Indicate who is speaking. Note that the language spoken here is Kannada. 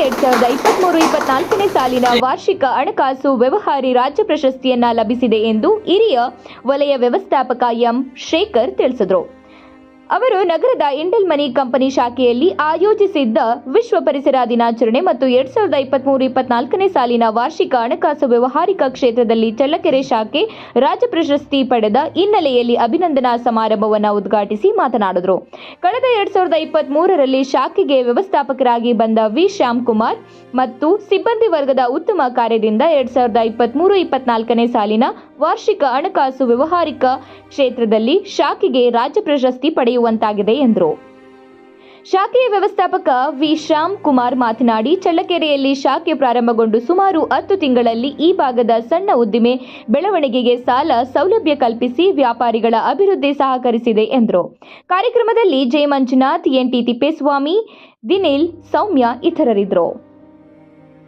Speaker 1: 2023-24 ಸಾಲಿನ ವಾರ್ಷಿಕ ಹಣಕಾಸು ವ್ಯವಹಾರಿ ರಾಜ್ಯ ಪ್ರಶಸ್ತಿಯನ್ನ ಲಭಿಸಿದೆ ಎಂದು ಹಿರಿಯ ವಲಯ ವ್ಯವಸ್ಥಾಪಕ ಎಂ ಶೇಖರ್ ತಿಳಿಸಿದರು. ಅವರು ನಗರದ ಇಂಡೆಲ್ ಮನಿ ಕಂಪನಿ ಶಾಖೆಯಲ್ಲಿ ಆಯೋಜಿಸಿದ್ದ ವಿಶ್ವ ಪರಿಸರ ದಿನಾಚರಣೆ ಮತ್ತು 2023-24 ಸಾಲಿನ ವಾರ್ಷಿಕ ಹಣಕಾಸು ವ್ಯವಹಾರಿಕ ಕ್ಷೇತ್ರದಲ್ಲಿ ಚಳ್ಳಕೆರೆ ಶಾಖೆ ರಾಜ್ಯ ಪ್ರಶಸ್ತಿ ಪಡೆದ ಹಿನ್ನೆಲೆಯಲ್ಲಿ ಅಭಿನಂದನಾ ಸಮಾರಂಭವನ್ನು ಉದ್ಘಾಟಿಸಿ ಮಾತನಾಡಿದರು. ಕಳೆದ 2023ರಲ್ಲಿ ಶಾಖೆಗೆ ವ್ಯವಸ್ಥಾಪಕರಾಗಿ ಬಂದ ವಿ ಶ್ಯಾಮ್ಕುಮಾರ್ ಮತ್ತು ಸಿಬ್ಬಂದಿ ವರ್ಗದ ಉತ್ತಮ ಕಾರ್ಯದಿಂದ 2023-24 ಸಾಲಿನ ವಾರ್ಷಿಕ ಹಣಕಾಸು ವ್ಯವಹಾರಿಕ ಕ್ಷೇತ್ರದಲ್ಲಿ ಶಾಖೆಗೆ ರಾಜ್ಯ ಪ್ರಶಸ್ತಿ ಪಡೆಯುವಂತಾಗಿದೆ ಎಂದರು. ಶಾಖೆಯ ವ್ಯವಸ್ಥಾಪಕ ವಿ ಶ್ಯಾಮ್ಕುಮಾರ್ ಮಾತನಾಡಿ, ಚಳ್ಳಕೆರೆಯಲ್ಲಿ ಶಾಖೆ ಪ್ರಾರಂಭಗೊಂಡು ಸುಮಾರು 10 ತಿಂಗಳಲ್ಲಿ ಈ ಭಾಗದ ಸಣ್ಣ ಉದ್ದಿಮೆ ಬೆಳವಣಿಗೆಗೆ ಸಾಲ ಸೌಲಭ್ಯ ಕಲ್ಪಿಸಿ ವ್ಯಾಪಾರಿಗಳ ಅಭಿವೃದ್ಧಿ ಸಹಕರಿಸಿದೆ ಎಂದರು. ಕಾರ್ಯಕ್ರಮದಲ್ಲಿ J Manjunath, N T Thippeswamy, Dinel, Soumya ಇತರರಿದ್ದರು.